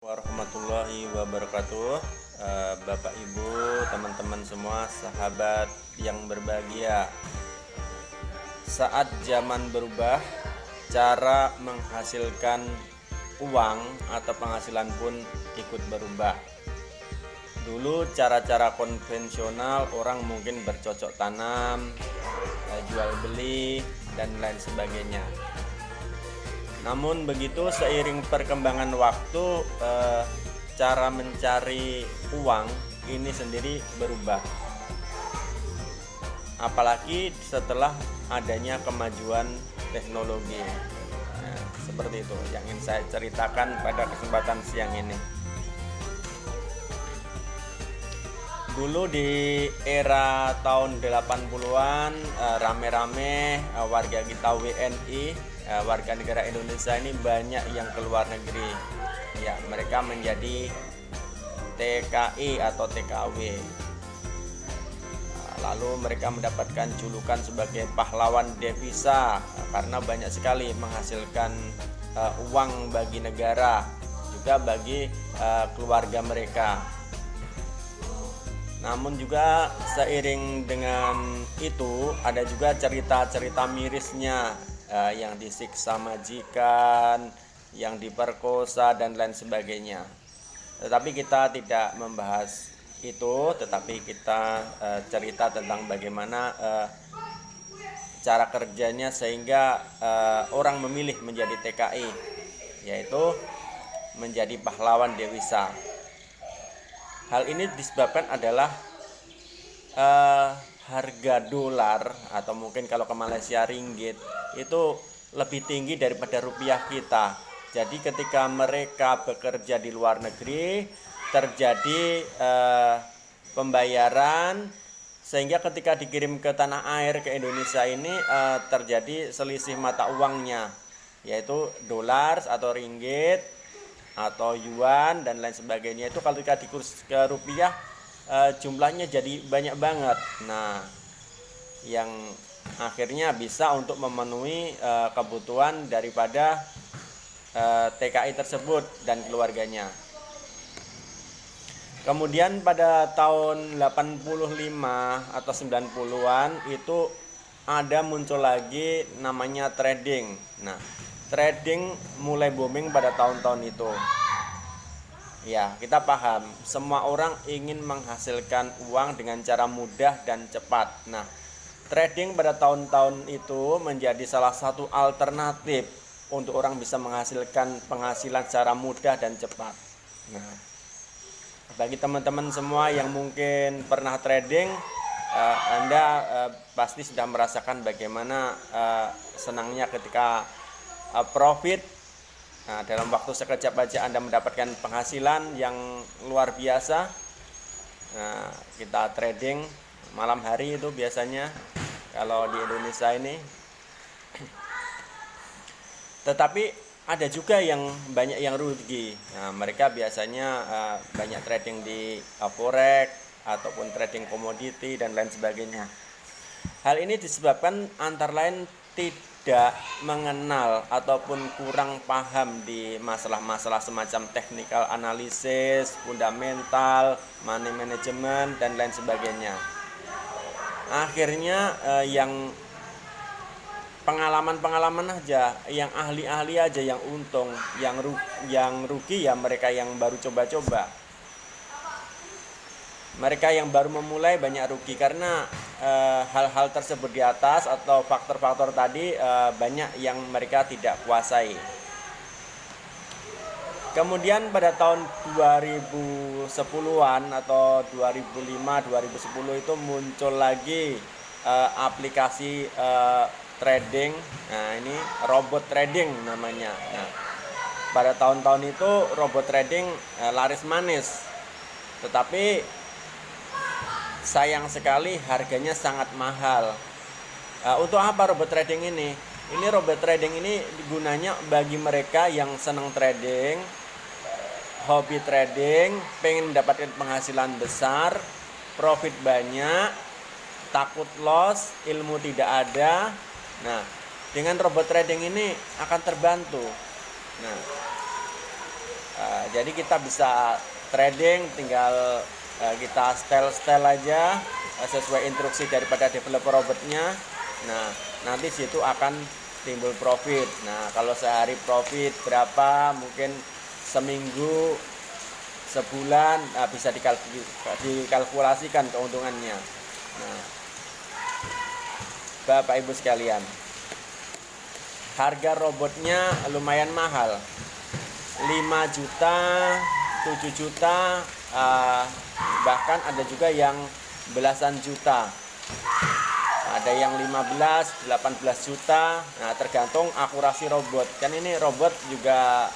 Warahmatullahi wabarakatuh. Bapak Ibu, teman-teman semua, sahabat yang berbahagia. Saat zaman berubah, cara menghasilkan uang atau penghasilan pun ikut berubah. Dulu cara-cara konvensional, orang mungkin bercocok tanam, jual beli, dan lain sebagainya. Namun begitu seiring perkembangan waktu, cara mencari uang ini sendiri berubah. Apalagi setelah adanya kemajuan teknologi. Nah, seperti itu yang ingin saya ceritakan pada kesempatan siang ini. Dulu di era tahun 80-an, rame-rame warga kita WNI, warga negara Indonesia ini banyak yang keluar negeri. Ya, mereka menjadi TKI atau TKW. Lalu mereka mendapatkan julukan sebagai pahlawan devisa karena banyak sekali menghasilkan uang bagi negara, juga bagi keluarga mereka. Namun juga seiring dengan itu ada juga cerita-cerita mirisnya, yang disiksa majikan, yang diperkosa dan lain sebagainya. Tetapi kita tidak membahas itu, tetapi kita cerita tentang bagaimana cara kerjanya sehingga orang memilih menjadi TKI, yaitu menjadi pahlawan devisa. Hal ini disebabkan adalah harga dolar atau mungkin kalau ke Malaysia ringgit itu lebih tinggi daripada rupiah kita. Jadi ketika mereka bekerja di luar negeri terjadi pembayaran, sehingga ketika dikirim ke tanah air ke Indonesia ini terjadi selisih mata uangnya, yaitu dolar atau ringgit atau yuan dan lain sebagainya. Itu kalau ketika dikurs ke rupiah jumlahnya jadi banyak banget. Nah, yang akhirnya bisa untuk memenuhi kebutuhan daripada TKI tersebut dan keluarganya. Kemudian pada tahun 85 atau 90-an itu ada muncul lagi namanya trading. Nah, trading mulai booming pada tahun-tahun itu. Ya, kita paham, semua orang ingin menghasilkan uang dengan cara mudah dan cepat. Nah, trading pada tahun-tahun itu menjadi salah satu alternatif untuk orang bisa menghasilkan penghasilan secara mudah dan cepat. Nah, bagi teman-teman semua yang mungkin pernah trading, Anda pasti sudah merasakan bagaimana senangnya ketika profit. Nah, dalam waktu sekejap aja Anda mendapatkan penghasilan yang luar biasa. Nah, kita trading malam hari itu biasanya kalau di Indonesia ini. Tetapi ada juga yang banyak yang rugi. Nah, mereka biasanya banyak trading di forex ataupun trading komoditi dan lain sebagainya. Hal ini disebabkan antara lain tidak mengenal ataupun kurang paham di masalah-masalah semacam technical analysis, fundamental, money management dan lain sebagainya. Akhirnya yang pengalaman aja, yang ahli-ahli aja yang untung, yang rugi ya mereka yang baru coba-coba. Mereka yang baru memulai banyak rugi karena hal-hal tersebut di atas atau faktor-faktor tadi banyak yang mereka tidak kuasai. Kemudian pada tahun 2010-an atau 2005-2010 itu muncul lagi aplikasi trading. Nah, ini robot trading namanya. Nah, pada tahun-tahun itu robot trading laris manis. Tetapi sayang sekali harganya sangat mahal. Untuk apa robot trading ini? Ini robot trading ini gunanya bagi mereka yang senang trading, hobi trading, pengen mendapatkan penghasilan besar, profit banyak, takut loss, ilmu tidak ada. Nah, dengan robot trading ini akan terbantu. Nah, Jadi kita bisa trading, tinggal kita setel aja sesuai instruksi daripada developer robotnya. Nah, nanti situ akan timbul profit. Nah, kalau sehari profit berapa, mungkin seminggu, sebulan, bisa dikalkulasikan keuntungannya. Nah, Bapak Ibu sekalian, harga robotnya lumayan mahal, 5 juta, 7 juta, bahkan ada juga yang belasan juta, ada yang 15, 18 juta. Nah, tergantung akurasi robot. Kan ini robot juga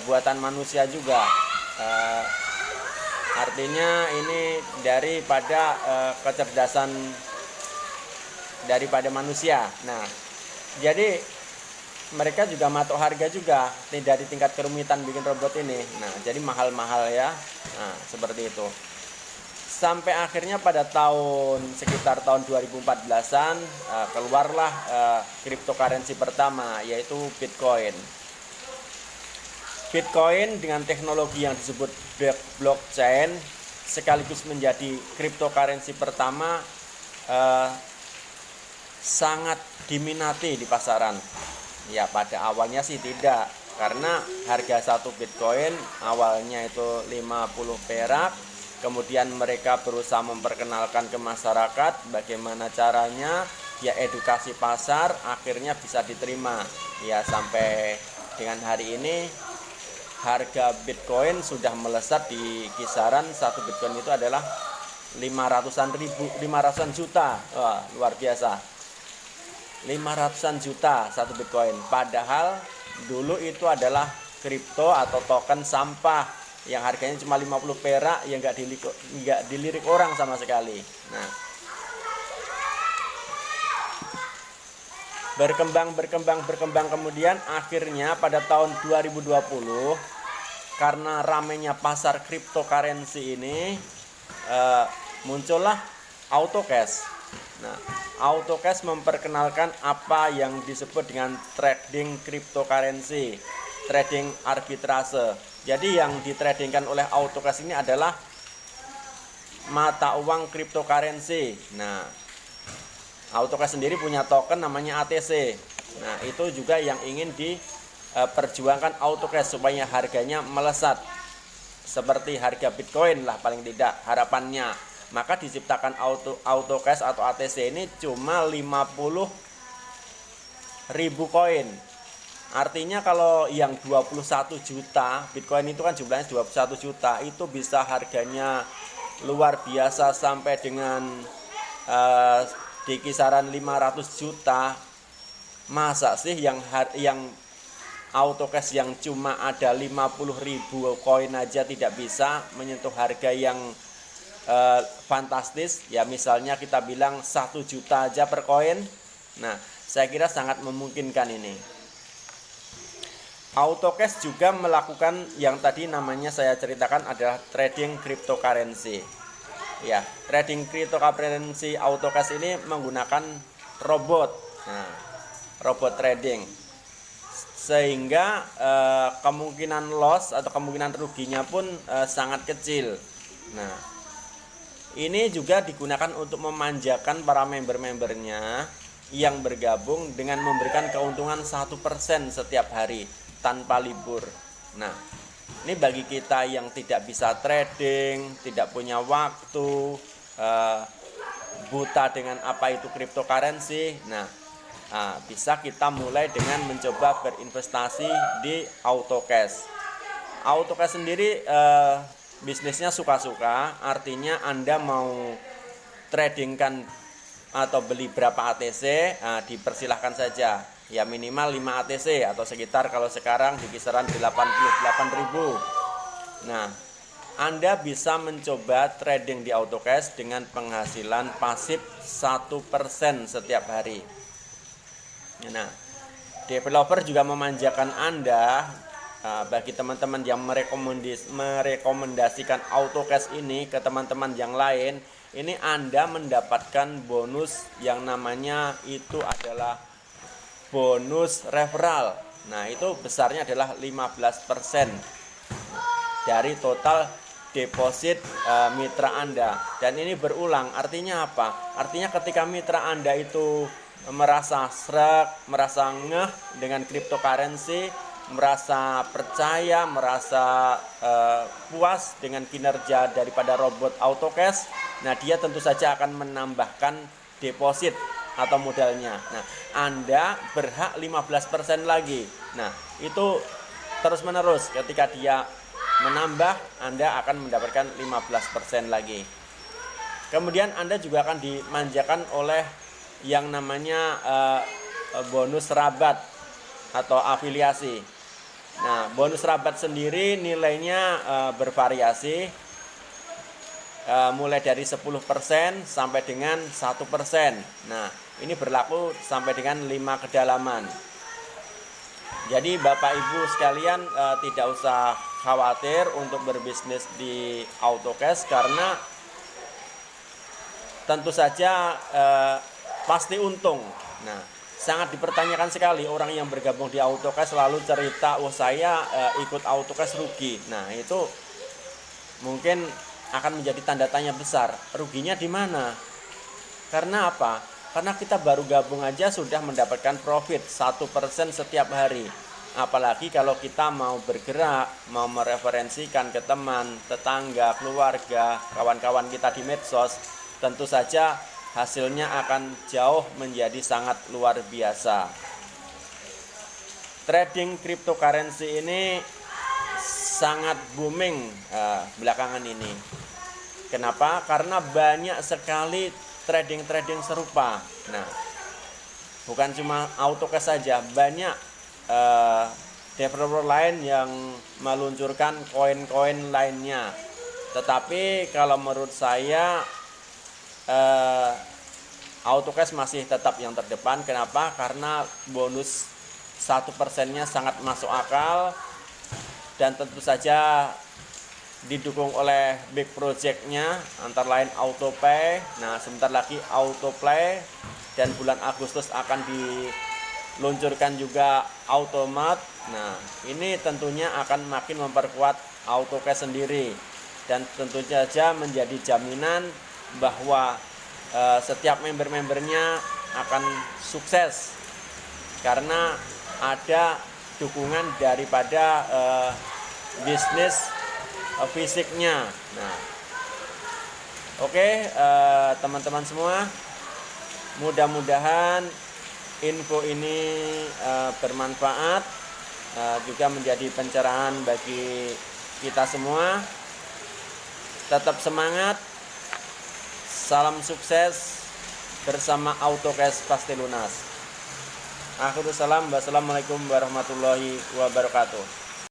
buatan manusia juga, artinya ini daripada kecerdasan daripada manusia. Nah, jadi mereka juga matok harga juga, tidak di tingkat kerumitan bikin robot ini. Nah, jadi mahal-mahal ya. Nah, seperti itu. Sampai akhirnya pada sekitar tahun 2014-an keluarlah cryptocurrency pertama, yaitu Bitcoin. Bitcoin dengan teknologi yang disebut blockchain sekaligus menjadi cryptocurrency pertama, sangat diminati di pasaran. Ya, pada awalnya sih tidak, karena harga satu Bitcoin awalnya itu 50 perak. Kemudian mereka berusaha memperkenalkan ke masyarakat bagaimana caranya, ya edukasi pasar, akhirnya bisa diterima. Ya, sampai dengan hari ini harga Bitcoin sudah melesat di kisaran satu Bitcoin itu adalah 500-an juta. Wah, luar biasa. 500-an juta satu Bitcoin. Padahal dulu itu adalah kripto atau token sampah yang harganya cuma 50 perak, yang nggak dilirik orang sama sekali. Nah, berkembang kemudian akhirnya pada tahun 2020, karena ramainya pasar cryptocurrency ini, muncullah Autocash. Nah, Autocash memperkenalkan apa yang disebut dengan trading cryptocurrency, trading arbitrase. Jadi yang ditradingkan oleh Autocash ini adalah mata uang cryptocurrency. Nah, Autocash sendiri punya token namanya ATC. Nah, itu juga yang ingin diperjuangkan Autocash supaya harganya melesat seperti harga Bitcoin lah paling tidak harapannya. Maka diciptakan Autocash atau ATC ini cuma 50.000 koin. Artinya kalau yang 21 juta Bitcoin itu kan jumlahnya 21 juta, itu bisa harganya luar biasa sampai dengan di kisaran 500 juta. Masa sih yang Autocash yang cuma ada 50.000 koin aja tidak bisa menyentuh harga yang fantastis? Ya, misalnya kita bilang 1 juta aja per koin. Nah, saya kira sangat memungkinkan ini. Autocash juga melakukan yang tadi namanya saya ceritakan adalah trading cryptocurrency. Ya, trading cryptocurrency Autocash ini menggunakan robot. Nah, robot trading. Sehingga kemungkinan loss atau kemungkinan ruginya pun sangat kecil. Nah, ini juga digunakan untuk memanjakan para member-membernya yang bergabung dengan memberikan keuntungan 1% setiap hari tanpa libur. Nah, ini bagi kita yang tidak bisa trading, tidak punya waktu, buta dengan apa itu cryptocurrency. Nah, bisa kita mulai dengan mencoba berinvestasi di Autocash. Autocash sendiri bisnisnya suka-suka, artinya Anda mau tradingkan atau beli berapa ATC, dipersilahkan saja. Ya, minimal 5 ATC atau sekitar kalau sekarang di kisaran 88.000. Nah, Anda bisa mencoba trading di Autocash dengan penghasilan pasif 1% setiap hari. Nah, developer juga memanjakan Anda. Bagi teman-teman yang merekomendasikan Autocash ini ke teman-teman yang lain, ini Anda mendapatkan bonus yang namanya itu adalah bonus referral. Nah, itu besarnya adalah 15%. dari total deposit mitra Anda. Dan ini berulang, artinya apa? Artinya ketika mitra Anda itu merasa srek, merasa ngeh dengan cryptocurrency, merasa percaya, merasa puas dengan kinerja daripada robot AutoCash, nah dia tentu saja akan menambahkan deposit atau modalnya. Nah, Anda berhak 15% lagi. Nah, itu terus menerus, ketika dia menambah, Anda akan mendapatkan 15% lagi. Kemudian Anda juga akan dimanjakan oleh yang namanya bonus rabat atau afiliasi. Nah, bonus rabat sendiri nilainya bervariasi, mulai dari 10% sampai dengan 1%. Nah, ini berlaku sampai dengan 5 kedalaman. Jadi Bapak Ibu sekalian tidak usah khawatir untuk berbisnis di AutoCash, karena tentu saja pasti untung. Nah, sangat dipertanyakan sekali orang yang bergabung di AutoCash selalu cerita, oh saya ikut AutoCash rugi. Nah, itu mungkin akan menjadi tanda tanya besar. Ruginya di mana? Karena apa? Karena kita baru gabung aja sudah mendapatkan profit 1% setiap hari. Apalagi kalau kita mau bergerak, mau mereferensikan ke teman, tetangga, keluarga, kawan-kawan kita di medsos, tentu saja hasilnya akan jauh menjadi sangat luar biasa. Trading cryptocurrency ini sangat booming belakangan ini. Kenapa? Karena banyak sekali trading serupa. Nah, bukan cuma AutoCash saja, banyak developer lain yang meluncurkan koin-koin lainnya. Tetapi kalau menurut saya AutoCash masih tetap yang terdepan. Kenapa? Karena bonus 1%-nya sangat masuk akal, dan tentu saja didukung oleh big project-nya, antara lain AutoPay. Nah, sebentar lagi AutoPlay, dan bulan Agustus akan diluncurkan juga Automat. Nah, ini tentunya akan makin memperkuat AutoCash sendiri, dan tentu saja menjadi jaminan bahwa setiap member-membernya akan sukses karena ada dukungan daripada bisnis fisiknya. Nah, oke, teman-teman semua, mudah-mudahan info ini bermanfaat, juga menjadi pencerahan bagi kita semua. Tetap semangat, salam sukses bersama AutoCash pasti lunas. Akhirul salam, wassalamualaikum warahmatullahi wabarakatuh.